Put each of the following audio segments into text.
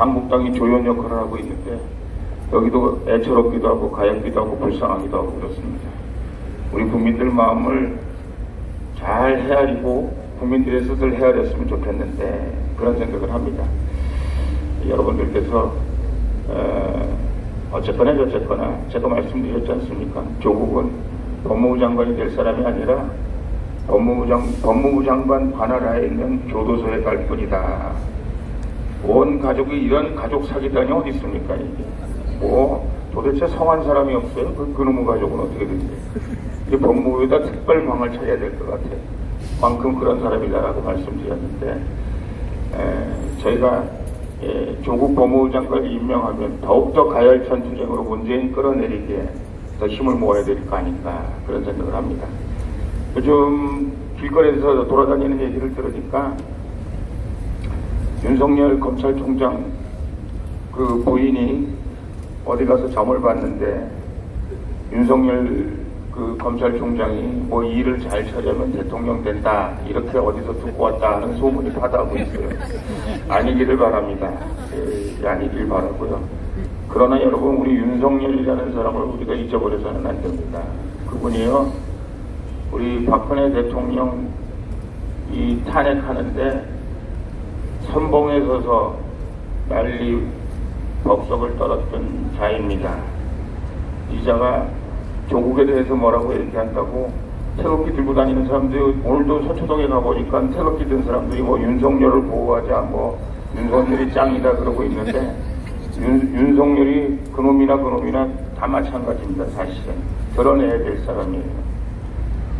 한국당이 조연 역할을 하고 있는데 여기도 애처롭기도 하고 가엾기도 하고 불쌍하기도 하고 그렇습니다. 우리 국민들 마음을 잘 헤아리고 국민들의 뜻을 헤아렸으면 좋겠는데 그런 생각을 합니다. 여러분들께서 어쨌거나 저쨌거나 제가 말씀드렸지 않습니까? 조국은 법무부 장관이 될 사람이 아니라 법무부 장관 관할하에 있는 교도소에 갈 뿐이다. 온 가족이 이런 가족 사기단이 어디 있습니까? 이게 도대체 성한 사람이 없어요. 그놈의 가족은 어떻게 되지? 법무부에다 특별방을 차려야 될 것 같아요. 만큼 그런 사람이다라고 말씀드렸는데 저희가 조국 법무부 장관을 임명하면 더욱더 가열찬 투쟁으로 문재인 끌어내리기에 더 힘을 모아야 될 거 아닌가 그런 생각을 합니다. 요즘 길거리에서 돌아다니는 얘기를 들으니까 윤석열 검찰총장 그 부인이 어디 가서 점을 봤는데 윤석열 그 검찰총장이 뭐 일을 잘 처리하면 대통령 된다 이렇게 어디서 듣고 왔다 하는 소문이 파다하고 있어요. 아니기를 바랍니다. 아니길 바라고요. 그러나 여러분 우리 윤석열이라는 사람을 우리가 잊어버려서는 안 됩니다. 그분이요 우리 박근혜 대통령 이 탄핵하는데 선봉에 서서 난리 법석을 떨었던 자입니다. 이 자가 조국에 대해서 뭐라고 얘기한다고 태극기 들고 다니는 사람들이 오늘도 서초동에 가보니까 태극기 든 사람들이 뭐 윤석열을 보호하자 뭐 윤석열이 짱이다 그러고 있는데 윤석열이 그놈이나 다 마찬가지입니다. 사실은 드러내야 될 사람이에요.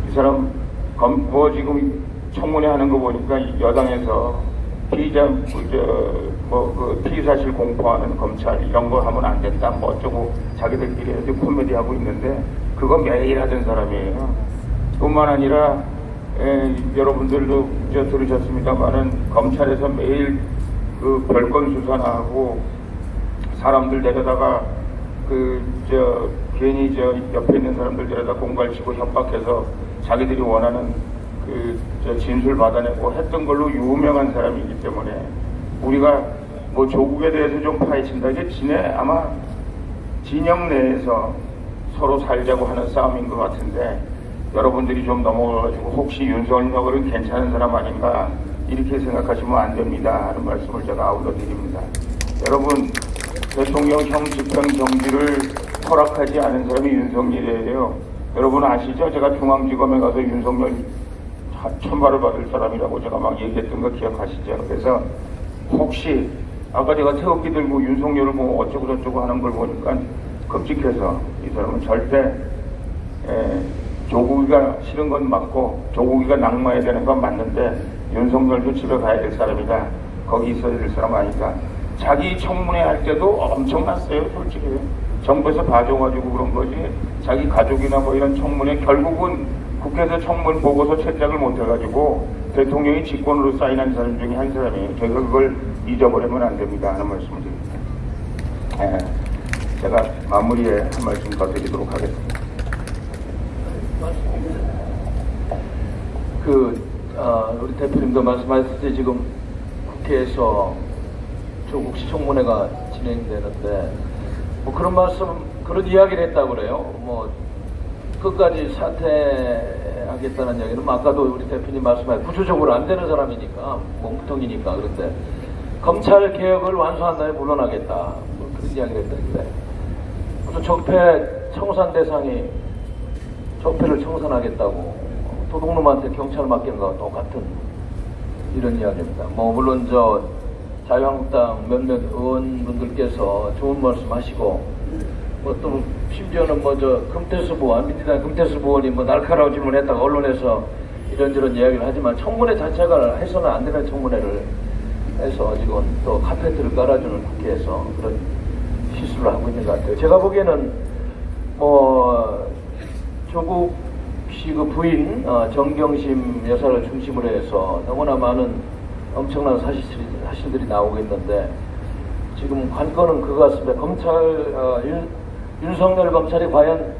이 사람 뭐 지금 청문회 하는 거 보니까 여당에서 피의자 피의사실 공포하는 검찰 이런 거 하면 안 된다 뭐 어쩌고 자기들끼리 아주 코미디 하고 있는데 그거 매일 하던 사람이에요. 뿐만 아니라 여러분들도 들으셨습니다만은 검찰에서 매일 그 별건 수사나 하고 사람들 데려다가 괜히 옆에 있는 사람들 데려다 공갈치고 협박해서 자기들이 원하는 진술 받아내고 했던 걸로 유명한 사람이기 때문에 우리가 뭐 조국에 대해서 좀 파헤친다. 이게 아마 진영 내에서 서로 살자고 하는 싸움인 것 같은데 여러분들이 좀 넘어가가지고 혹시 윤석열은 괜찮은 사람 아닌가 이렇게 생각하시면 안 됩니다 하는 말씀을 제가 아울러 드립니다. 여러분 대통령형 집행 정지를 허락하지 않은 사람이 윤석열이에요. 여러분 아시죠? 제가 중앙지검에 가서 윤석열 천발을 받을 사람이라고 제가 막 얘기했던 거 기억하시죠? 그래서 혹시 아까 제가 태극기 들고 윤석열을 보고 어쩌고 저쩌고 하는 걸 보니까 끔찍해서 이 사람은 절대 조국이가 싫은 건 맞고 조국이가 낙마해야 되는 건 맞는데 윤석열도 집에 가야 될 사람이다. 거기 있어야 될 사람 아니까 자기 청문회 할 때도 엄청났어요. 솔직히 정부에서 봐줘가지고 그런 거지 자기 가족이나 뭐 이런 청문회 결국은 국회에서 청문 보고서 채택을 못해가지고 대통령이 직권으로 사인한 사람 중에 한 사람이에요. 저희가 그걸 잊어버리면 안 됩니다 하는 말씀을 드립니다. 제가 마무리에 한 말씀 더 드리도록 하겠습니다. 우리 대표님도 말씀하셨듯이 지금 국회에서 조국 시청문회가 진행되는데 뭐 그런 이야기를 했다고 그래요. 뭐 끝까지 사퇴하겠다는 이야기는 아까도 우리 대표님 말씀하신 구조적으로 안 되는 사람이니까 몸통이니까 그런데 검찰 개혁을 완수한 다음에 물러나겠다 뭐 그런 이야기를 했다는데 무슨 적폐 청산 대상이 적폐를 청산하겠다고 도둑놈한테 경찰 맡기는 거와 똑같은 이런 이야기입니다. 뭐 물론 자유한국당 몇몇 의원분들께서 좋은 말씀하시고 또 심지어는 금태섭 의원, 민주당 금태섭 의원이 날카로워짐을 했다가 언론에서 이런저런 이야기를 하지만 청문회 자체가 해서는 안 되는 청문회를 해서 지금 또 카페트를 깔아주는 국회에서 그런 실수를 하고 있는 것 같아요. 제가 보기에는 조국 씨 그 부인 정경심 여사를 중심으로 해서 너무나 많은 엄청난 사실들이 나오고 있는데 지금 관건은 그거 같습니다. 윤석열 검찰이 과연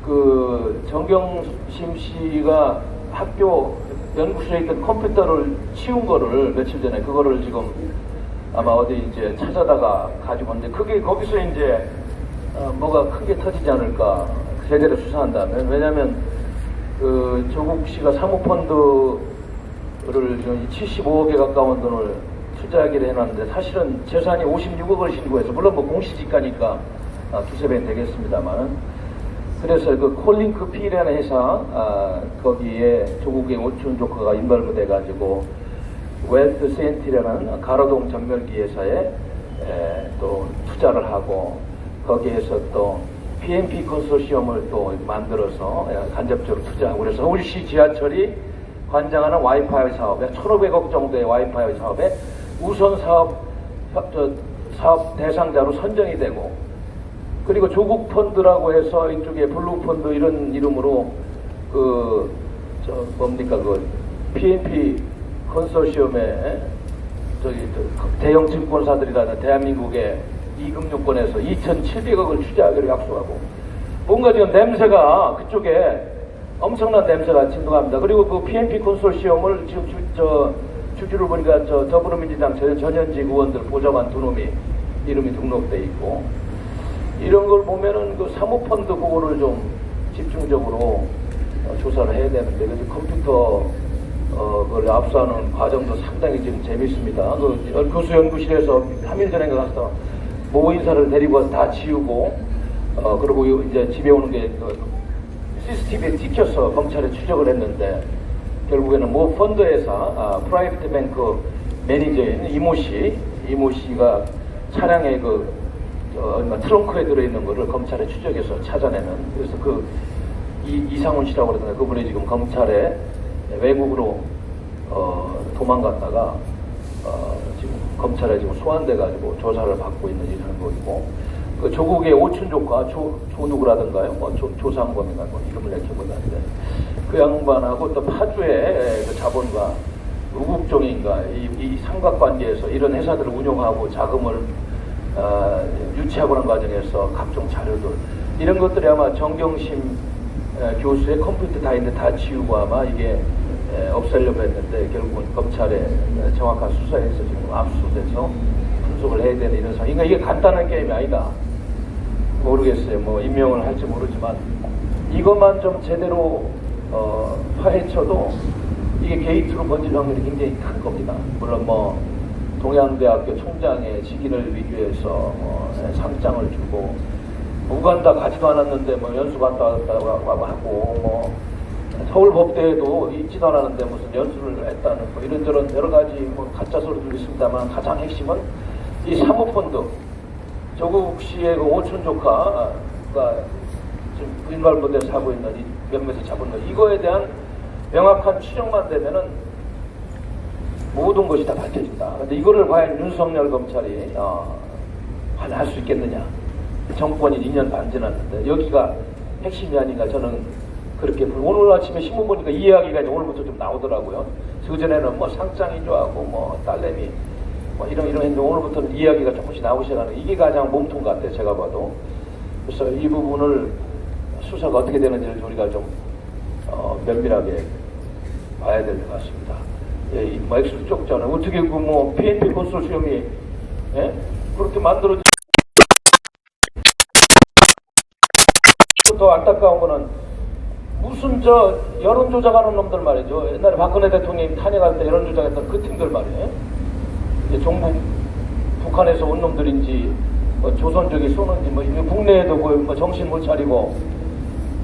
그 정경심 씨가 학교 연구소에 있던 컴퓨터를 치운 거를 며칠 전에 그거를 지금 아마 어디 이제 찾아다가 가지고 오는데 그게 거기서 이제 뭐가 크게 터지지 않을까 제대로 수사한다면. 왜냐하면 그 조국 씨가 사모펀드를 75억에 가까운 돈을 투자하기로 해놨는데 사실은 재산이 56억을 신고해서, 물론 뭐 공시지가니까 두세 배 되겠습니다만, 그래서 그 콜링크 P라는 회사 거기에 조국의 오촌 조카가 인발부 돼가지고 웰트 세인티라는 가로동 전멸기 회사에 또 투자를 하고, 거기에서 또 PNP 컨소시엄을 또 만들어서 간접적으로 투자하고, 그래서 서울시 지하철이 관장하는 와이파이 사업에 1,500억 정도의 와이파이 사업에 우선 사업 대상자로 선정이 되고, 그리고 조국 펀드라고 해서 이쪽에 블루 펀드 이런 이름으로 그 PNP 컨소시엄에 대형 증권사들이라는 대한민국의 이금융권에서 2,700억을 투자하기로 약속하고, 뭔가 지금 냄새가 그쪽에 엄청난 냄새가 진동합니다. 그리고 그 PNP 컨소시엄을 지금 주주를 보니까 더불어민주당 전현직 의원들 보좌관 두 놈이 이름이 등록돼 있고, 이런 걸 보면은 그 사모펀드 그거를 좀 집중적으로 조사를 해야 되는데, 그래서 컴퓨터 그걸 압수하는 과정도 상당히 지금 재밌습니다. 그 교수 연구실에서 3일 전에 가서 모 인사를 데리고 와서 다 지우고, 그리고 이제 집에 오는 게 CCTV에 찍혀서 검찰에 추적을 했는데, 결국에는 모 펀드 회사 프라이빗 뱅크 매니저인 이모 씨가 차량에 트렁크에 들어있는 거를 검찰에 추적해서 찾아내는, 그래서 이상훈 씨라고 그러던데, 그분이 지금 검찰에 외국으로 도망갔다가 지금 검찰에 지금 소환돼가지고 조사를 받고 있는 이런 거이고, 그 조국의 오촌 조카 조누구라든가요, 조상범인가 이름을 내키고 있는데, 그 양반하고 또 파주의 그 자본가 우국종인가 이 삼각관계에서 이런 회사들을 운영하고 자금을 유치하고 하는 과정에서 각종 자료들, 이런 것들이 아마 정경심 교수의 컴퓨터 다 있는데 다 지우고 아마 이게 없애려고 했는데, 결국은 검찰에 정확한 수사에서 지금 압수돼서 분석을 해야 되는 이런 상황. 그러니까 이게 간단한 게임이 아니다. 모르겠어요. 뭐 임명을 할지 모르지만 이것만 좀 제대로 파헤쳐도 이게 게이트로 번질 확률이 굉장히 큰 겁니다. 물론 뭐 동양대학교 총장의 직인을 위기해서 상장을 주고, 우간다 가지도 않았는데 뭐 연수 갔다 왔다고 하고, 뭐 서울법대에도 있지도 않았는데 무슨 연수를 했다는 뭐 이런저런 여러 가지 뭐 가짜 소리도 있습니다만, 가장 핵심은 이 사모펀드, 조국 씨의 그 오촌 조카가 지금 인발부대에서 하고 있는 이 몇몇의 자본가, 이거에 대한 명확한 추정만 되면은 모든 것이 다 밝혀진다. 근데 이거를 과연 윤석열 검찰이 할 수 있겠느냐? 정권이 2년 반 지났는데 여기가 핵심이 아닌가, 저는 그렇게. 오늘 아침에 신문 보니까 이 이야기가 이제 오늘부터 좀 나오더라고요. 그전에는 뭐 상장이 좋아하고 뭐 딸내미 뭐 이런 했는데, 오늘부터는 이야기가 조금씩 나오기 시작하는, 이게 가장 몸통 같아요, 제가 봐도. 그래서 이 부분을 수사가 어떻게 되는지를 우리가 좀 면밀하게 봐야 될 것 같습니다. 예, 이 엑스 쪽잖아요. 어떻게 뭐 PNP 컨소시엄이 그렇게 만들어진. 더 안타까운 거는 무슨 여론 조작하는 놈들 말이죠. 옛날에 박근혜 대통령이 탄핵할 때 여론 조작했던 그 팀들 말이에요. 이제 종북 북한에서 온 놈들인지 뭐 조선족이 쏘는지 뭐 국내에도 뭐 정신 못 차리고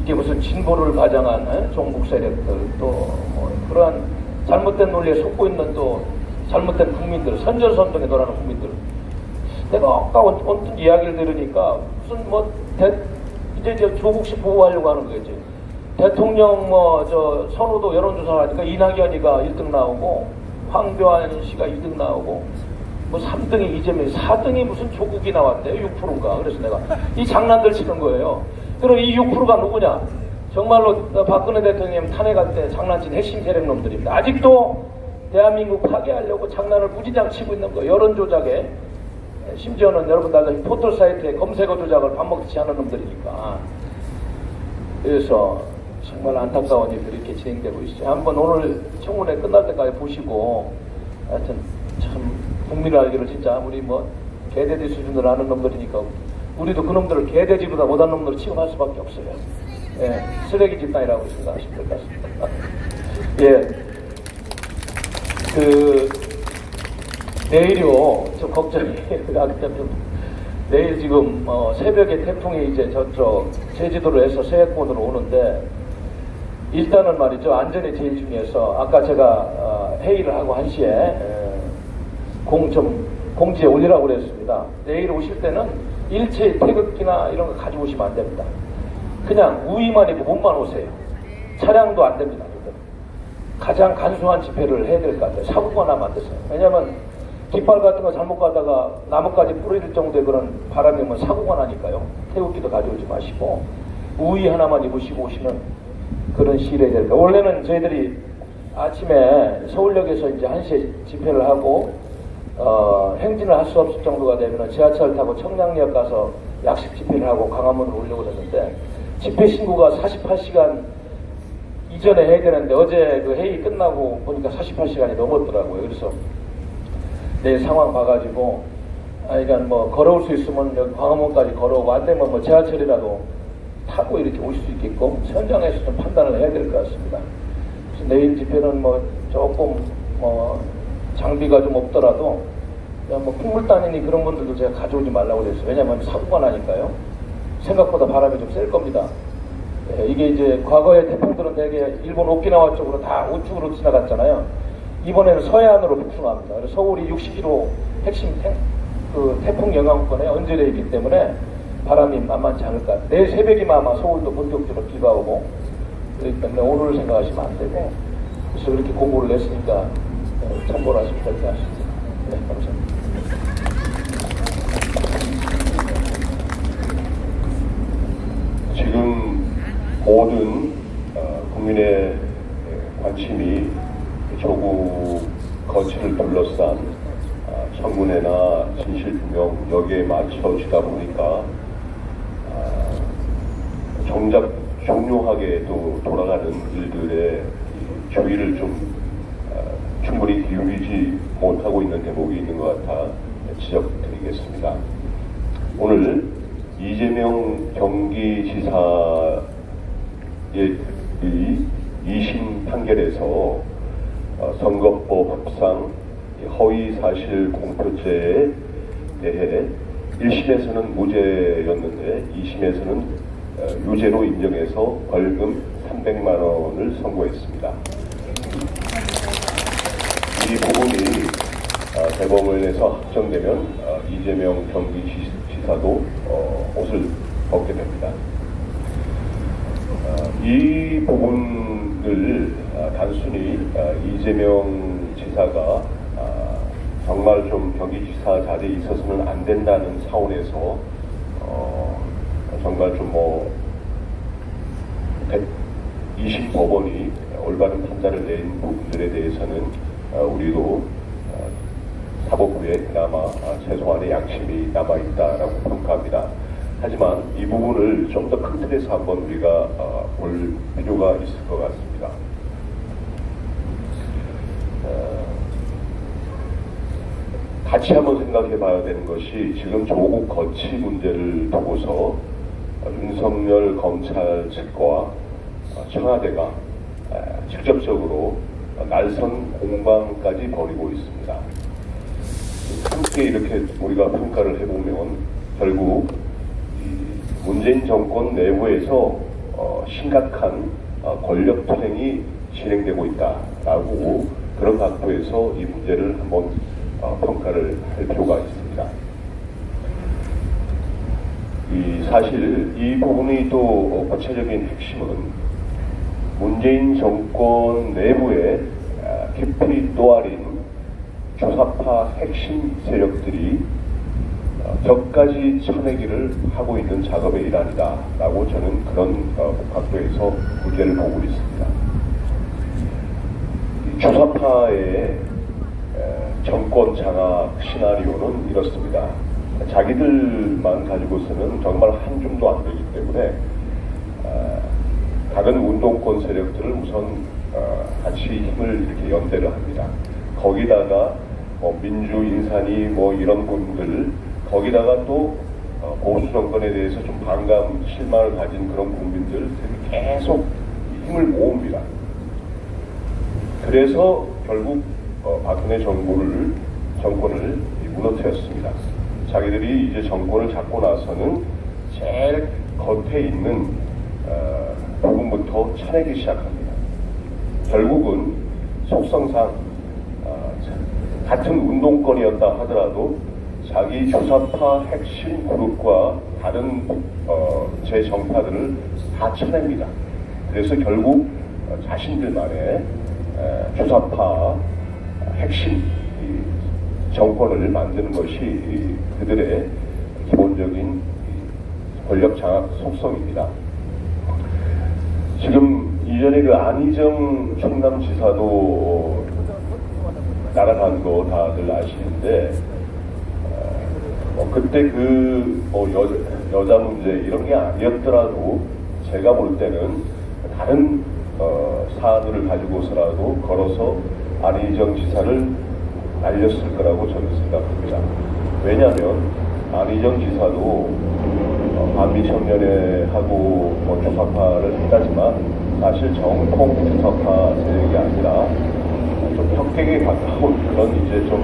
이게 무슨 진보를 가장한 종북 세력들, 또 뭐 그러한 잘못된 논리에 속고 있는 또 잘못된 국민들, 선전선동에 돌아가는 국민들. 내가 아까 어떤 이야기를 들으니까 무슨 뭐 이제 조국 씨 보호하려고 하는 거겠지. 대통령 선호도 여론조사를 하니까 이낙연이가 1등 나오고 황교안 씨가 2등 나오고 뭐 3등이 이재명이, 4등이 무슨 조국이 나왔대요. 6%인가. 그래서 내가 이 장난들 치는 거예요. 그럼 이 6%가 누구냐? 정말로 박근혜 대통령 탄핵할 때 장난친 핵심 세력놈들입니다. 아직도 대한민국 파괴하려고 장난을 무지장 치고 있는 거예요. 여론조작에. 심지어는 여러분 알다시피 포털사이트에 검색어 조작을 밥 먹듯이 하는 놈들이니까. 그래서 정말 안타까운 일들이 이렇게 진행되고 있어요. 한번 오늘 청문회 끝날 때까지 보시고, 하여튼 참 국민을 알기로 진짜 우리 뭐 개돼지 수준으로 아는 놈들이니까 우리도 그 놈들을 개돼지보다 못한 놈들을 취급할 수밖에 없어요. 예, 쓰레기 집단이라고 생각하시면 될 것 같습니다. 예, 내일요, 좀 걱정이 하기 때문에 내일 지금 새벽에 태풍이 이제 저쪽 제주도로 해서 서해권으로 오는데 일단은 말이죠, 안전이 제일 중요해서 아까 제가 회의를 하고 1시에 공지에 올리라고 그랬습니다. 내일 오실 때는 일체 태극기나 이런 거 가지고 오시면 안 됩니다. 그냥 우위만 입고 몸만 오세요. 차량도 안 됩니다. 가장 간소한 집회를 해야 될 것 같아요. 사고가 나면 안 되세요. 왜냐면 깃발 같은 거 잘못 가다가 나무까지 뿌릴 정도의 그런 바람이 오면 사고가 나니까요. 태극기도 가져오지 마시고 우위 하나만 입으시고 오시는 그런 시일에 될까. 원래는 저희들이 아침에 서울역에서 이제 1시에 집회를 하고 행진을 할 수 없을 정도가 되면 지하철 타고 청량리역 가서 약식 집회를 하고 광화문으로 오려고 했는데 집회 신고가 48시간 이전에 해야 되는데 어제 그 회의 끝나고 보니까 48시간이 넘었더라고요. 그래서 내일 상황 봐가지고 그러니까 뭐 걸어올 수 있으면 여기 광화문까지 걸어오고 안 되면 뭐 지하철이라도 타고 이렇게 오실 수 있게끔 현장에서 좀 판단을 해야 될 것 같습니다. 그래서 내일 집회는 뭐 조금 장비가 좀 없더라도 그냥 뭐 풍물단이니 그런 분들도 제가 가져오지 말라고 그랬어요. 왜냐면 사고가 나니까요. 생각보다 바람이 좀 셀 겁니다. 예, 이게 이제 과거의 태풍들은 되게 일본 오키나와 쪽으로 다 우측으로 지나갔잖아요. 이번에는 서해안으로 북송합니다. 그래서 서울이 60km 핵심 태풍 영향권에 언저리에 있기 때문에 바람이 만만치 않을 것 같아요. 내일 새벽이면 아마 서울도 본격적으로 비가 오고 그렇기 때문에 오늘을 생각하시면 안 되고 그래서 그렇게 공고를 냈으니까 참고를 하시면 될 것 같습니다. 네, 감사합니다. 지금 모든 국민의 관심이 조국 거취를 둘러싼 청문회나 진실규명 여기에 맞춰지다 보니까 정작 중요하게도 돌아가는 일들의 주의를 좀 충분히 기울이지 못하고 있는 대목이 있는 것 같아 지적드리겠습니다. 오늘 이재명 경기지사의 2심 판결에서 선거법상 허위사실 공표죄에 대해 1심에서는 무죄였는데 2심에서는 유죄로 인정해서 벌금 300만 원을 선고했습니다. 이 부분이 대법원에서 확정되면 이재명 경기지사도 옷을 벗게 됩니다. 이 부분을 단순히 이재명 지사가 정말 좀 경기지사 자리에 있어서는 안 된다는 차원에서 정말 좀 2심 법원이 올바른 판단을 낸 부분들에 대해서는 우리도 사법부에 그나마 최소한의 양심이 남아있다라고 평가합니다. 하지만 이 부분을 좀 더 큰 틀에서 한번 우리가 볼 필요가 있을 것 같습니다. 같이 한번 생각해 봐야 되는 것이 지금 조국 거취 문제를 두고서 윤석열 검찰 측과 청와대가 직접적으로 날선 공방까지 벌이고 있습니다. 함께 이렇게 우리가 평가를 해보면 결국 문재인 정권 내부에서 심각한 권력 투쟁이 진행되고 있다라고 그런 각도에서 이 문제를 한번 평가를 할 필요가 있습니다. 사실 이 부분이 또 구체적인 핵심은 문재인 정권 내부에 깊이 또아린 주사파 핵심 세력들이 격까지 쳐내기를 하고 있는 작업의 일환이다라고 저는 그런 각도에서 문제를 보고 있습니다. 주사파의 정권 장악 시나리오는 이렇습니다. 자기들만 가지고서는 정말 한 줌도 안 되기 때문에 다른 운동권 세력들을 우선 같이 힘을 이렇게 연대를 합니다. 거기다가 뭐 민주 인사니 뭐 이런 분들, 거기다가 또 보수 정권에 대해서 좀 반감, 실망을 가진 그런 국민들 계속 힘을 모읍니다. 그래서 결국 박근혜 정권을 무너뜨렸습니다. 자기들이 이제 정권을 잡고 나서는 제일 겉에 있는 부분부터 쳐내기 시작합니다. 결국은 속성상 같은 운동권이었다 하더라도 자기 주사파 핵심 그룹과 다른 제 정파들을 다 쳐냅니다. 그래서 결국 자신들만의 주사파 핵심 정권을 만드는 것이 그들의 기본적인 권력 장악 속성입니다. 지금 이전에 그 안희정 충남지사도 날아간 거 다들 아시는데, 그때 여자 문제 이런 게 아니었더라도 제가 볼 때는 다른 사안을 가지고서라도 걸어서 안희정 지사를 날렸을 거라고 저는 생각합니다. 왜냐하면 안희정 지사도 반미청년회하고 주사파를 했다지만 사실 정통 주사파 세력이 아니라 좀 혁객에 가까운 그런 이제 좀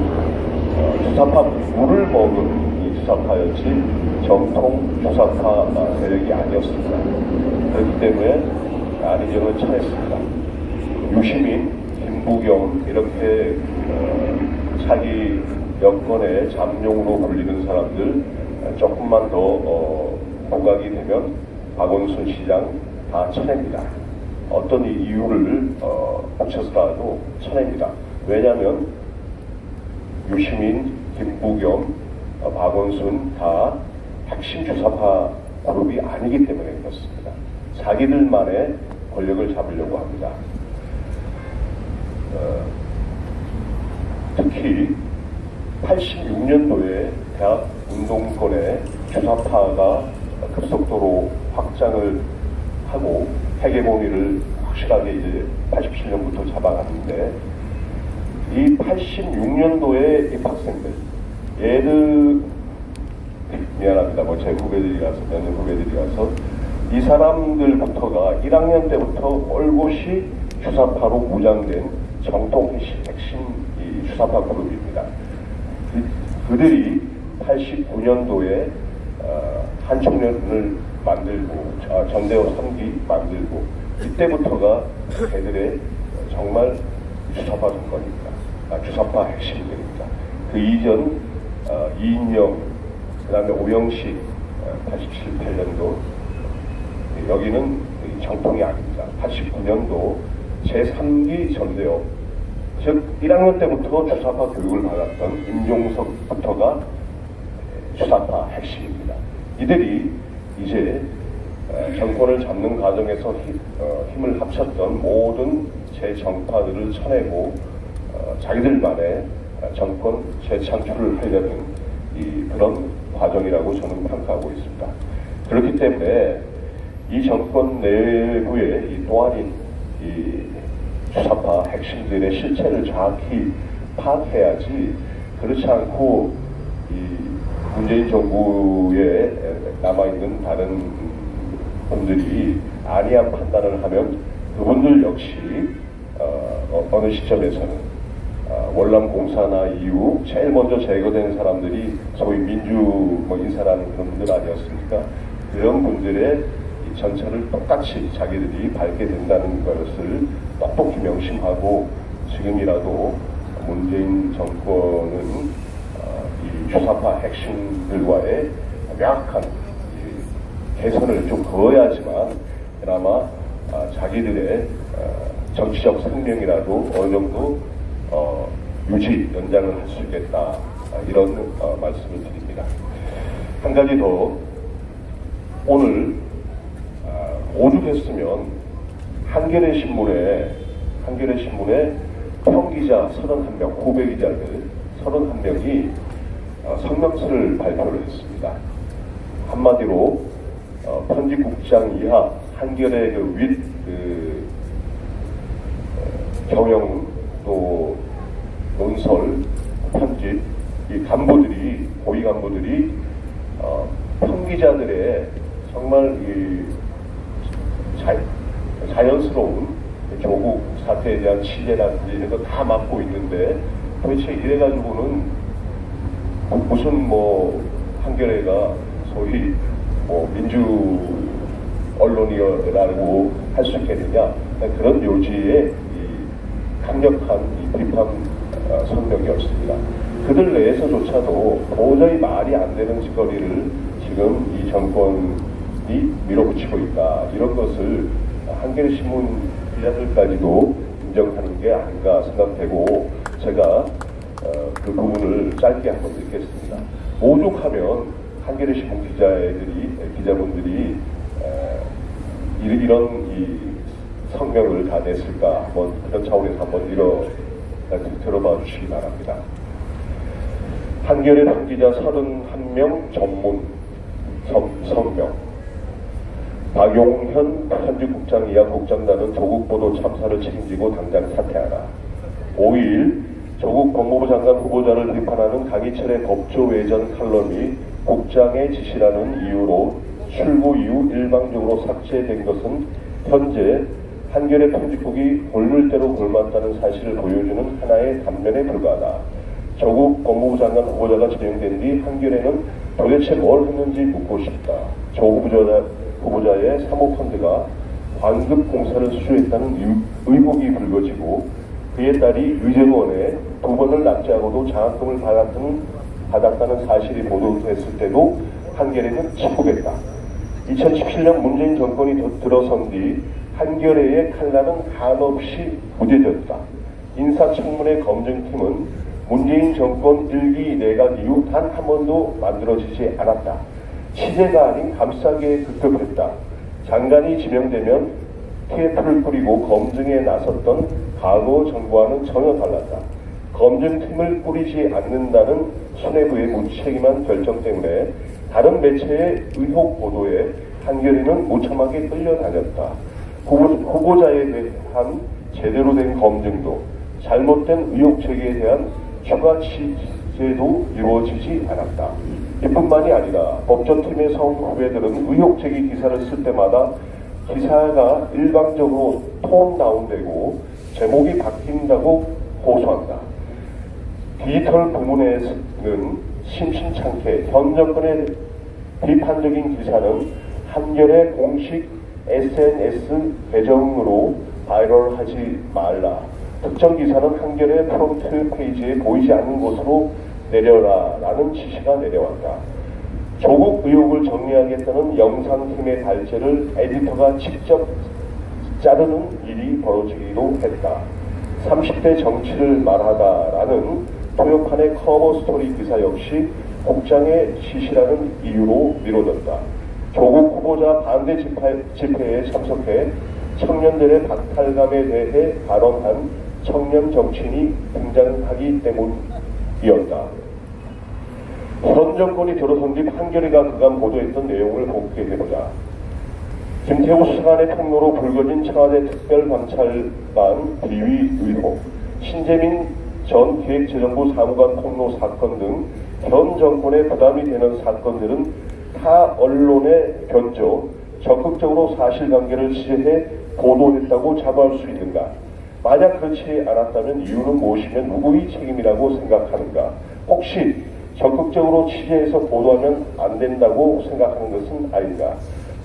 주사파 물을 먹은 이 주사파였지 정통 주사파 세력이 아니었습니다. 그렇기 때문에 안희정을 쳐냈습니다. 유시민, 김부겸 이렇게 차기 여권의 잠룡으로 불리는 사람들 조금만 더 부각이 되면 박원순 시장 다 쳐냅니다. 어떤 이유를 붙여서라도 쳐냅니다. 왜냐하면 유시민, 김부겸, 박원순 다 핵심 주사파 그룹이 아니기 때문에 그렇습니다. 자기들만의 권력을 잡으려고 합니다. 특히 86년도에 대학 운동권의 주사파가 급속도로 확장을 하고 해계본위를 확실하게 이제 87년부터 잡아갔는데, 이 86년도에 입학생들, 얘들 미안합니다. 제 후배들이라서, 몇 년 후배들이라서 이 사람들부터가 1학년 때부터 올곧이 주사파로 무장된 정통 핵심 이 주사파 그룹입니다. 그들이 89년도에 한총련을 만들고 전대호 3기 만들고 이때부터가 걔들의 정말 주사파 정권입니다. 주사파 핵심들입니다. 그 이전 이인영, 그 다음에 오영식 87, 8년도 여기는 정통이 아닙니다. 89년도 제3기 전대호, 즉 1학년 때부터 주사파 교육을 받았던 임종석부터가 주사파 핵심입니다. 이들이 이제 정권을 잡는 과정에서 힘을 합쳤던 모든 제 정파들을 쳐내고 자기들만의 정권 재창출을 하려는 그런 과정이라고 저는 평가하고 있습니다. 그렇기 때문에 이 정권 내부의 또 아닌 주사파 핵심들의 실체를 정확히 파악해야지, 그렇지 않고 문재인 정부에 남아있는 다른 분들이 안이한 판단을 하면 그분들 역시 어느 시점에서는 월남공사나 이후 제일 먼저 제거된 사람들이 소위 민주 인사라는 그런 분들 아니었습니까? 그런 분들의 전철을 똑같이 자기들이 밟게 된다는 것을 똑똑히 명심하고 지금이라도 문재인 정권은 이 주사파 핵심들과의 명확한 개선을 좀 그어야지만 그나마 자기들의 정치적 생명이라도 어느 정도 유지, 연장을 할 수 있겠다, 이런 말씀을 드립니다. 한 가지 더, 오늘 오죽했으면 한겨레 신문에 평기자 31명, 후배 기자들 31명이 성명서를 발표를 했습니다. 한마디로 편집국장 이하 한겨레 경영 또 논설 편집, 이 간부들이, 고위 간부들이 평기자들의 정말 이 자연스러운 조국 사태에 대한 취재라든지 이런 거 다 맡고 있는데 도대체 이래가지고는 무슨 뭐 한겨레가 소위 뭐 민주 언론이라고 할 수 있겠느냐, 그런 요지의 이 강력한 이 비판 성명이었습니다. 그들 내에서조차도 도저히 말이 안 되는 짓거리를 지금 이 정권이 밀어붙이고 있다, 이런 것을 한겨레 신문 기자들까지도 인정하는 게 아닌가 생각되고, 제가 그 부분을 짧게 한번 읽겠습니다. 오죽하면 한겨레 신문 기자분들이 이런 이 성명을 다 냈을까, 한번 그런 차원에서 한번 들어봐 주시기 바랍니다. 한겨레 당기자 31명 전문 성명. 박용현 편집국장 이하 국장단은 조국 보도 참사를 책임지고 당장 사퇴하라. 5일 조국 법무부 장관 후보자를 비판하는 강희철의 법조 외전 칼럼이 국장의 지시라는 이유로 출고 이후 일방적으로 삭제된 것은 현재 한겨레 편집국이 골물대로 골맞다는 사실을 보여주는 하나의 단면에 불과하다. 조국 법무부 장관 후보자가 지명된 뒤 한겨레는 도대체 뭘 했는지 묻고 싶다. 조 후보자의 사모펀드가 관급 공사를 수주했다는 의혹이 불거지고, 그의 딸이 유재원에 2번을 납치하고도 장학금을 받았다는 사실이 보도됐을 때도 한겨레는 침묵했다. 2017년 문재인 정권이 들어선 뒤 한겨레의 칼날은 한없이 무뎌졌다. 인사청문회 검증팀은 문재인 정권 1기 내각 이후 단 한 번도 만들어지지 않았다. 취재가 아닌 감싸기에 급급했다. 장관이 지명되면 TF를 꾸리고 검증에 나섰던 과거 정부와는 전혀 달랐다. 검증팀을 꾸리지 않는다는 수뇌부의 무책임한 결정 때문에 다른 매체의 의혹 보도에 한겨레는 무참하게 끌려다녔다. 후보자에 대한 제대로 된 검증도, 잘못된 의혹 제기에 대한 추가 취재도 이루어지지 않았다. 이뿐만이 아니라 법조팀의 성 후배들은 의혹 제기 기사를 쓸 때마다 기사가 일방적으로 톤 다운되고 제목이 바뀐다고 호소한다. 디지털 부문에는 심심찮게 현 정권의 비판적인 기사는 한겨레 공식 SNS 계정으로 바이럴하지 말라. 특정 기사는 한겨레 프론트 페이지에 보이지 않는 곳으로 내려라 라는 지시가 내려왔다. 조국 의혹을 정리하겠다는 영상팀의 발제를 에디터가 직접 자르는 일이 벌어지기도 했다. 30대 정치를 말하다라는 토요판의 커버 스토리 기사 역시 국장의 지시라는 이유로 미뤄졌다. 조국 후보자 반대 집회에 참석해 청년들의 박탈감에 대해 발언한 청년 정치인이 등장하기 때문이었다. 현 정권이 들어선 뒤 한겨레가 그간 보도했던 내용을 복귀해보자. 김태우 수사관의 폭로로 불거진 청와대 특별감찰반 비위 의혹, 신재민 전 기획재정부 사무관 폭로 사건 등 현 정권에 부담이 되는 사건들은 타 언론에 견져 적극적으로 사실관계를 취재해 보도했다고 자부할 수 있는가? 만약 그렇지 않았다면 이유는 무엇이며 누구의 책임이라고 생각하는가? 혹시 적극적으로 취재해서 보도하면 안 된다고 생각하는 것은 아닌가?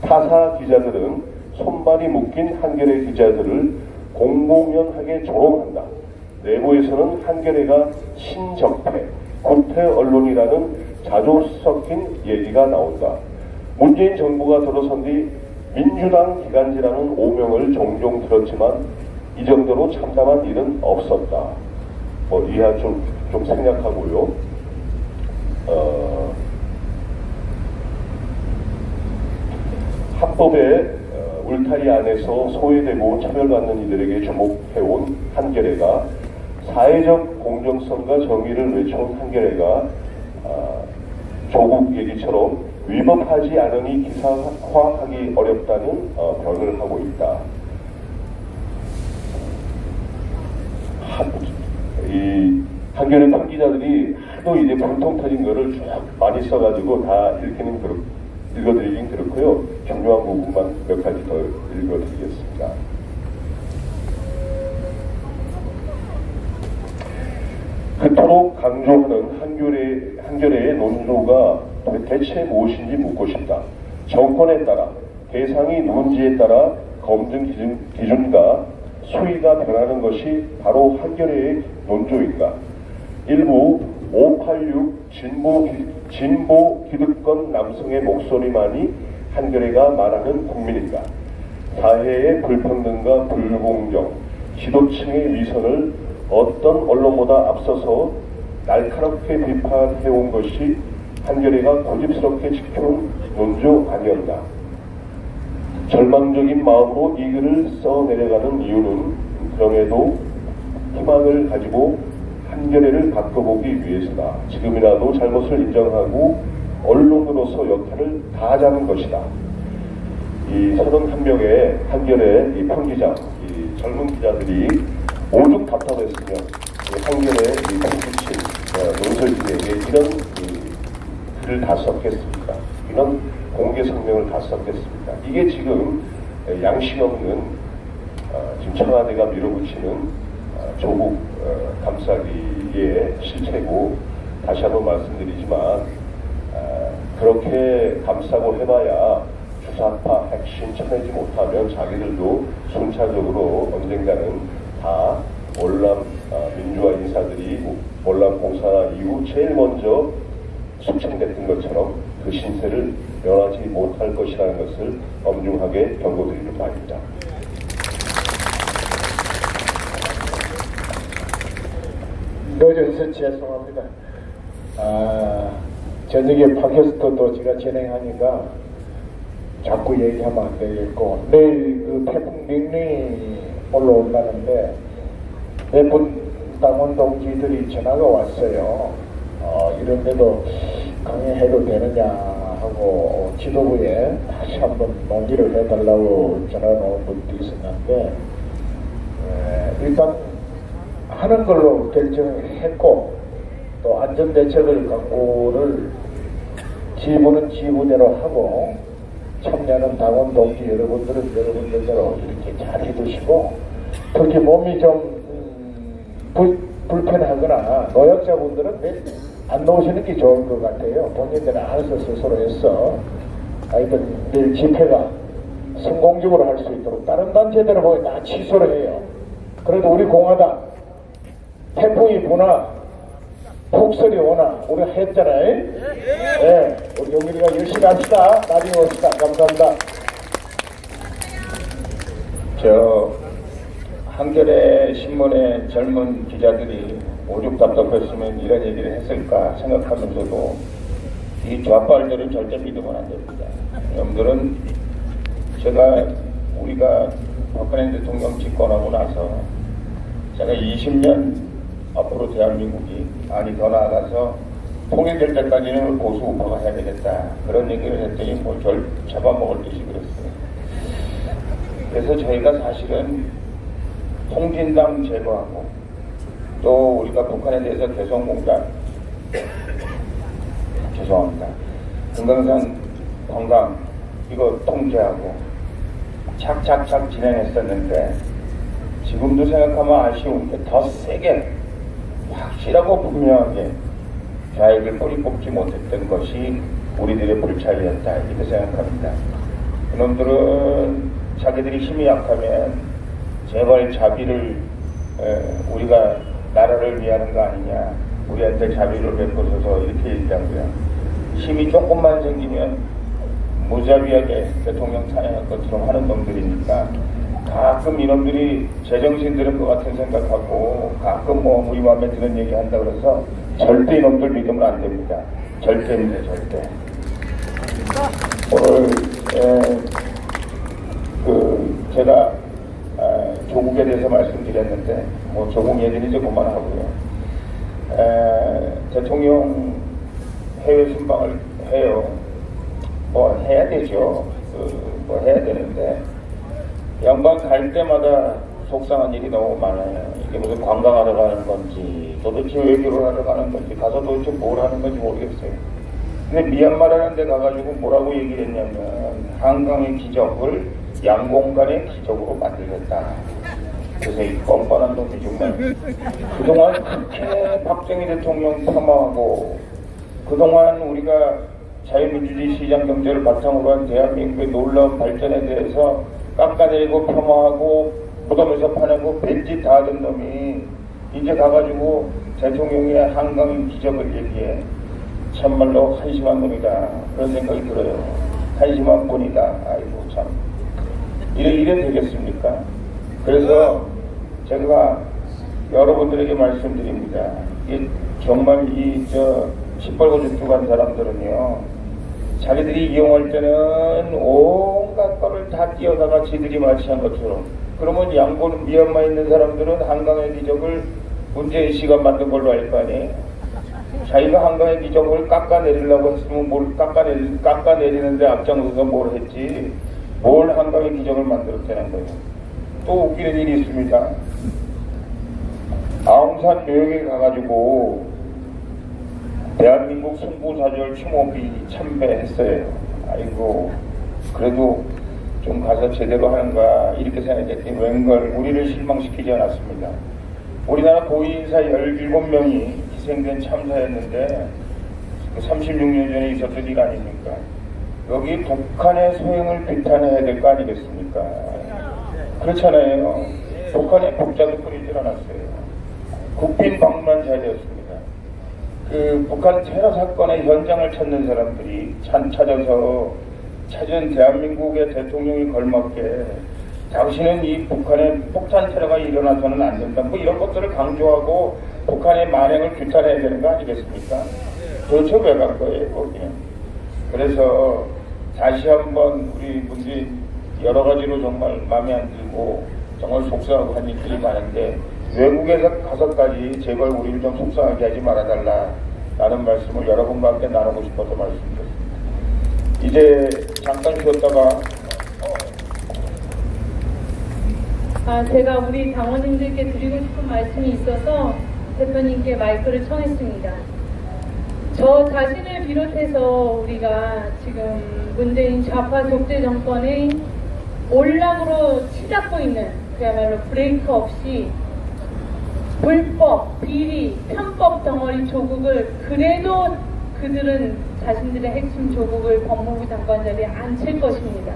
타사 기자들은 손발이 묶인 한겨레 기자들을 공공연하게 조롱한다. 내부에서는 한겨레가 신적폐, 구태 언론이라는 자주 섞인 얘기가 나온다. 문재인 정부가 들어선 뒤 민주당 기간지라는 오명을 종종 들었지만 이 정도로 참담한 일은 없었다. 이하 좀 생략하고요. 합법의 울타리 안에서 소외되고 차별받는 이들에게 주목해온 한겨레가, 사회적 공정성과 정의를 외쳐온 한겨레가 조국 얘기처럼 위법하지 않으니 기사화하기 어렵다는 변을 하고 있다. 이 한겨레 편기자들이 하도 이제 분통 터진 거를 쭉 많이 써가지고 다 읽어드리긴 그렇고요. 중요한 부분만 몇 가지 더 읽어드리겠습니다. 그토록 강조하는 한겨레의 논조가 대체 무엇인지 묻고 싶다. 정권에 따라, 대상이 누군지에 따라 검증 기준과 수위가 변하는 것이 바로 한겨레의 논조인가? 일부 586 진보 기득권 남성의 목소리만이 한겨레가 말하는 국민인가? 사회의 불평등과 불공정, 지도층의 위선을 어떤 언론보다 앞서서 날카롭게 비판해온 것이 한겨레가 고집스럽게 지켜온 논조 아니었나. 절망적인 마음으로 이 글을 써내려가는 이유는 그럼에도 희망을 가지고 한겨레를 바꿔보기 위해서다. 지금이라도 잘못을 인정하고 언론으로서 역할을 다하자는 것이다. 이 31명의 한겨레 이 편기자, 이 젊은 기자들이 오죽 답답했으면 한겨레 이 편집신 논설진에게 이런 글을 다 썼겠습니까? 이런 공개 성명을 다 썼겠습니까? 이게 지금 양심 없는 지금 청와대가 밀어붙이는 조국 감싸기의 실체고, 다시 한번 말씀드리지만 그렇게 감싸고 해봐야 주사파 핵심 쳐내지 못하면 자기들도 순차적으로 언젠가는 다 월남 민주화 인사들이 월남 공사 이후 제일 먼저 숙청됐던 것처럼 그 신세를 면하지 못할 것이라는 것을 엄중하게 경고드리는 바입니다. 늦어서 죄송합니다. 저녁에 팟캐스트도 제가 진행하니까 자꾸 얘기하면 안 되겠고, 내일 그 태풍 링링이 올라온다는데 몇 분 당원 동지들이 전화가 왔어요. 이런데도 강행해도 되느냐 하고 지도부에 다시 한번 논의를 해달라고 전화가 온 분도 있었는데, 일단 하는 걸로 결정했고, 또 안전대책을 강구를 지부는 지부대로 하고, 참여하는 당원 동지 여러분들은 여러분들대로 이렇게 잘 해두시고, 특히 몸이 좀 불편하거나 노약자분들은 안 나오시는 게 좋을 것 같아요. 본인들은 알아서 스스로 해서 하여튼 내일 집회가 성공적으로 할 수 있도록. 다른 단체들은 보면 다 취소를 해요. 그래도 우리 공화당 태풍이 부나 폭설이 오나 우리 했잖아요. 네, 우리 용민이가 열심히 합시다. 나중에 옵시다. 감사합니다. 한겨레 신문의 젊은 기자들이 오죽 답답했으면 이런 얘기를 했을까 생각하면서도 이 좌빨들은 절대 믿으면 안 됩니다. 여러분들은 우리가 박근혜 대통령 집권하고 나서 제가 20년 앞으로 대한민국이 더 나아가서 통일될 때까지는 보수 우파가 해야 되겠다, 그런 얘기를 했더니 뭐 절 잡아먹을 듯이 그랬어요. 그래서 저희가 사실은 통진당 제거하고, 또 우리가 북한에 대해서 개성공단, 죄송합니다, 금강산 관광 이거 통제하고 착착착 진행했었는데, 지금도 생각하면 아쉬운 게 더 세게 확실하고 분명하게 좌익을 뿌리 뽑지 못했던 것이 우리들의 불찰이었다, 이렇게 생각합니다. 그놈들은 자기들이 힘이 약하면 제발 자비를, 우리가 나라를 위하는 거 아니냐, 우리한테 자비를 베풀어서 이렇게 얘기하고요. 힘이 조금만 생기면 무자비하게 대통령 탄핵할 것처럼 하는 놈들이니까, 가끔 이놈들이 제정신 들은 것 같은 생각하고 가끔 뭐 우리 마음에 드는 얘기 한다 그래서 절대 이놈들 믿으면 안 됩니다. 절대입니다, 절대. 오늘 제가 조국에 대해서 말씀드렸는데 뭐 조국 얘기는 이제 그만하고요. 대통령 해외 순방을 해요. 뭐 해야 되죠. 해야 되는데 양반 갈 때마다 속상한 일이 너무 많아요. 이게 이게 무슨 관광하러 가는 건지 도대체 왜 결혼하러 가는 건지 가서 도대체 뭘 하는 건지 모르겠어요. 근데 미얀마라는 데 가가지고 뭐라고 얘기를 했냐면 한강의 기적을 양공간의 기적으로 만들겠다. 그래서 이 뻔뻔한 놈이 정말 그동안 그렇게 박정희 대통령 폄하하고 그동안 우리가 자유민주주의 시장 경제를 바탕으로 한 대한민국의 놀라운 발전에 대해서 깎아내리고 폄하하고 무덤에서 파내고 벤짓 다 하던 놈이 이제 가가지고 대통령의 한강의 기적을 얘기해. 참말로 한심한 놈이다 그런 생각이 들어요. 한심한 분이다. 아이고 참 이래 되겠습니까? 그래서 제가 여러분들에게 말씀드립니다. 정말 시뻘겋게 죽은 사람들은요 자기들이 이용할 때는 온갖 거를 다 띄어다가 지들이 마치한 것처럼 그러면 양고는 미얀마에 있는 사람들은 한강의 기적을 문재인 씨가 만든 걸로 알 거 아니에요. 자기가 한강의 기적을 깎아내리려고 했으면 뭘 깎아내리는데 앞장서서 뭘 했지 뭘 한강의 기적을 만들었다는 거예요. 또 웃기는 일이 있습니다. 아웅산 묘역에 가가지고 대한민국 승부사절 추모비 참배했어요. 아이고 그래도 좀 가서 제대로 하는가 이렇게 생각했더니 웬걸 우리를 실망시키지 않았습니다. 우리나라 고위인사 17명이 희생된 참사였는데 36년 전에 있었던 일 아닙니까? 여기 북한의 소행을 비탄해야 될 거 아니겠습니까? 그렇잖아요. 북한에 복자도 뿌리질 않았어요. 국빈 방문한 자리였습니다. 그 북한 테러 사건의 현장을 찾는 사람들이 찾은 대한민국의 대통령이 걸맞게 당신은 이 북한의 폭탄 테러가 일어나서는 안 된다. 뭐 이런 것들을 강조하고 북한의 만행을 규탄해야 되는 거 아니겠습니까? 도대체 왜 간 거예요, 거기는? 그래서 다시 한번 우리 분들이 여러 가지로 정말 마음에 안 들고 정말 속상하고 한 일들이 많은데 외국에서 가서까지 제발 우리를 좀 속상하게 하지 말아달라 라는 말씀을 여러분과 함께 나누고 싶어서 말씀드렸습니다. 이제 잠깐 쉬었다가 제가 우리 당원님들께 드리고 싶은 말씀이 있어서 대표님께 마이크를 청했습니다. 저 자신을 비롯해서 우리가 지금 문재인 좌파 독재 정권의 올락으로 치닫고 있는 그야말로 브레이크 없이 불법, 비리, 편법 덩어리 조국을 그래도 그들은 자신들의 핵심 조국을 법무부 장관 자리에 앉힐 것입니다.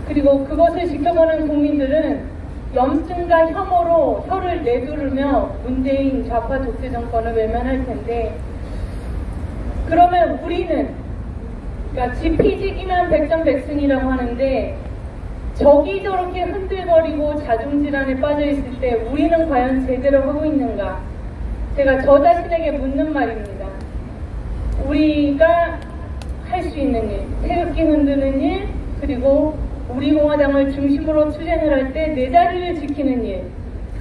그리고 그것을 지켜보는 국민들은 염증과 혐오로 혀를 내두르며 문재인 좌파 독재 정권을 외면할 텐데 그러면 우리는 그러니까 지피지기면 백전백승이라고 하는데 적이 저렇게 흔들거리고 자중질환에 빠져있을 때 우리는 과연 제대로 하고 있는가? 제가 저 자신에게 묻는 말입니다. 우리가 할 수 있는 일, 태극기 흔드는 일, 그리고 우리 공화당을 중심으로 투쟁을 할 때 내 자리를 지키는 일,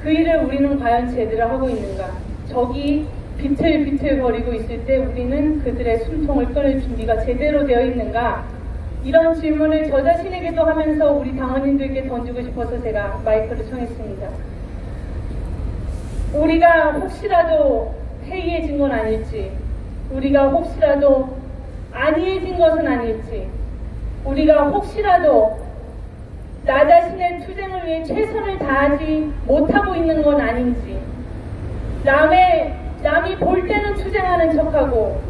그 일을 우리는 과연 제대로 하고 있는가? 적이 비틀비틀거리고 있을 때 우리는 그들의 숨통을 끊을 준비가 제대로 되어 있는가? 이런 질문을 저 자신에게도 하면서 우리 당원님들께 던지고 싶어서 제가 마이크를 청했습니다. 우리가 혹시라도 해이해진 건 아닐지, 우리가 혹시라도 안이해진 것은 아닐지, 우리가 혹시라도 나 자신의 투쟁을 위해 최선을 다하지 못하고 있는 건 아닌지, 남이 볼 때는 투쟁하는 척하고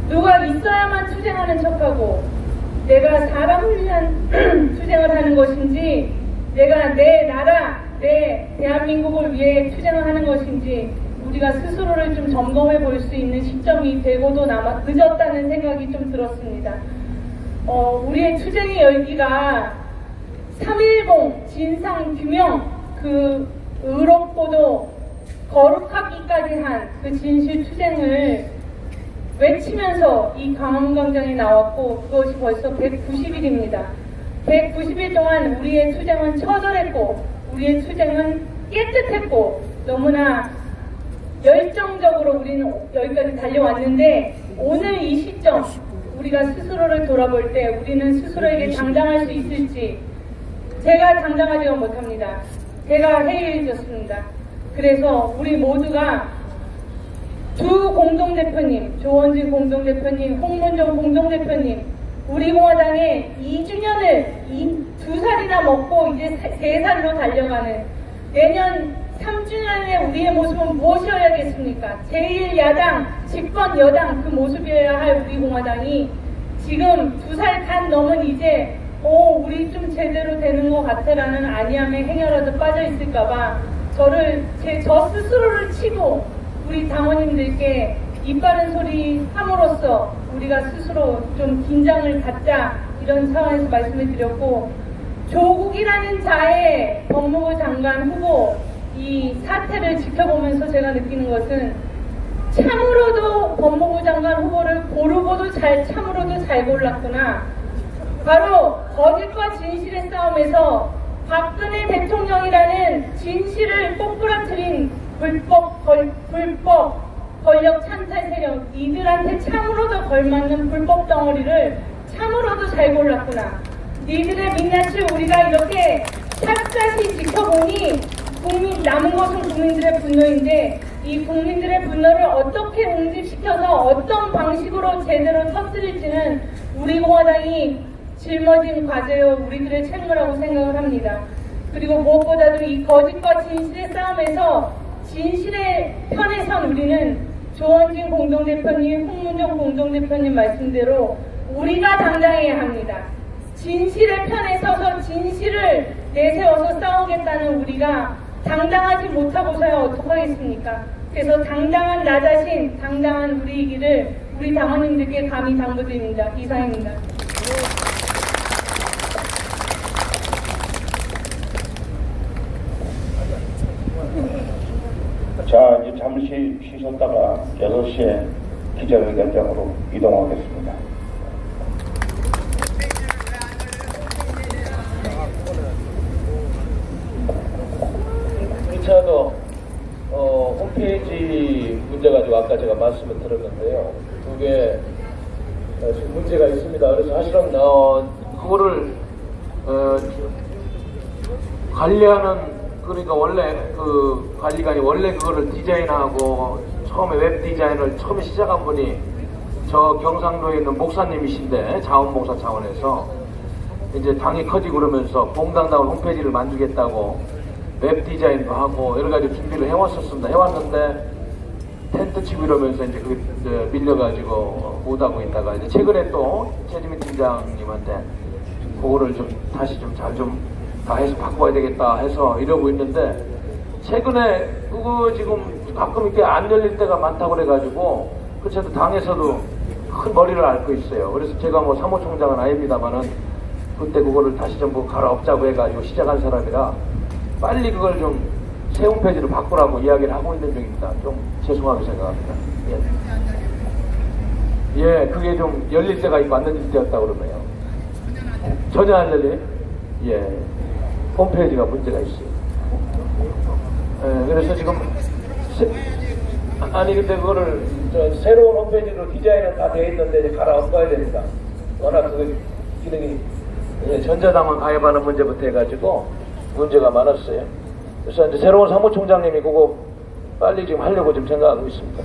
누가 있어야만 투쟁하는 척하고 내가 사람을 위한 투쟁을 하는 것인지 내가 내 나라, 내 대한민국을 위해 투쟁을 하는 것인지 우리가 스스로를 좀 점검해 볼 수 있는 시점이 되고도 늦었다는 생각이 좀 들었습니다. 우리의 투쟁의 열기가 3.10 진상규명 그 의롭고도 거룩하기까지 한 그 진실 투쟁을 외치면서 이 광화문광장에 나왔고 그것이 벌써 190일입니다. 190일 동안 우리의 투쟁은 처절했고 우리의 투쟁은 깨끗했고 너무나 열정적으로 우리는 여기까지 달려왔는데 오늘 이 시점 우리가 스스로를 돌아볼 때 우리는 스스로에게 당당할 수 있을지 제가 당당하지가 못합니다. 제가 해이해졌습니다. 그래서 우리 모두가 두 공동대표님, 조원진 공동대표님, 홍문종 공동대표님, 우리 공화당의 2주년을 2살이나 먹고 이제 3살로 달려가는 내년 3주년의 우리의 모습은 무엇이어야겠습니까? 제1야당, 집권 여당 그 모습이어야 할 우리 공화당이 지금 2살 간 넘은 이제 우리 좀 제대로 되는 것 같아라는 안이함의 행여라도 빠져 있을까봐 저 스스로를 치고 우리 당원님들께 입 바른 소리 함으로써 우리가 스스로 좀 긴장을 갖자 이런 상황에서 말씀을 드렸고, 조국이라는 자의 법무부 장관 후보 이 사태를 지켜보면서 제가 느끼는 것은 참으로도 법무부 장관 후보를 고르고도 참으로도 잘 골랐구나. 바로 거짓과 진실의 싸움에서 박근혜 대통령이라는 진실을 꼬꾸라뜨린 불법 권력 찬탈 세력, 이들한테 참으로도 걸맞는 불법 덩어리를 참으로도 잘 골랐구나. 니들의 민낯을 우리가 이렇게 샅샅이 지켜보니 남은 것은 국민들의 분노인데 이 국민들의 분노를 어떻게 응집시켜서 어떤 방식으로 제대로 터뜨릴지는 우리 공화당이 짊어진 과제요 우리들의 책무라고 생각을 합니다. 그리고 무엇보다도 이 거짓과 진실의 싸움에서 진실의 편에 선 우리는 조원진 공동대표님, 홍문종 공동대표님 말씀대로 우리가 당당해야 합니다. 진실의 편에 서서 진실을 내세워서 싸우겠다는 우리가 당당하지 못하고서야 어떡하겠습니까? 그래서 당당한 나 자신, 당당한 우리 길을 우리 당원님들께 감히 당부드립니다. 이상입니다. 자, 이제 잠시 쉬셨다가 6시에 기자회견장으로 이동하겠습니다. 그렇지않아도 홈페이지 문제 가지고 아까 제가 말씀을 드렸는데요. 그게 지금 문제가 있습니다. 그래서 사실은 그거를 관리하는, 그러니까 원래 그 관리관이 원래 그거를 디자인하고 처음에 웹 디자인을 처음에 시작한 분이 저 경상도에 있는 목사님이신데, 자원봉사 차원에서 이제 당이 커지고 그러면서 봉당당한 홈페이지를 만들겠다고 웹 디자인도 하고 여러 가지 준비를 해왔는데 텐트 치고 이러면서 이제 그게 밀려가지고 못하고 있다가 이제 최근에 또 최지민 팀장님한테 그거를 좀 다시 좀 잘 좀 다 해서 바꿔야 되겠다 해서 이러고 있는데, 최근에 그거 지금 가끔 이렇게 안 열릴 때가 많다고 그래가지고 그렇죠. 당에서도 큰 머리를 앓고 있어요. 그래서 제가 뭐 사무총장은 아닙니다만은 그때 그거를 다시 전부 갈아엎자고 해가지고 시작한 사람이라 빨리 그걸 좀 새 홈페이지로 바꾸라고 이야기를 하고 있는 중입니다. 좀 죄송하게 생각합니다. 예, 그게 좀 열릴 때가 있고 안 열릴 때였다고 그러네요. 전혀 안 열리? 예, 홈페이지가 문제가 있어요. 예, 그래서 지금 아니 근데 그거를 새로운 홈페이지로 디자인은 다 되어 있는데 이제 갈아엎어야 됩니다. 워낙 그 기능이 전자당원 가입하는 문제부터 해가지고 문제가 많았어요. 그래서 이제 새로운 사무총장님이 그거 빨리 지금 하려고 지금 생각하고 있습니다.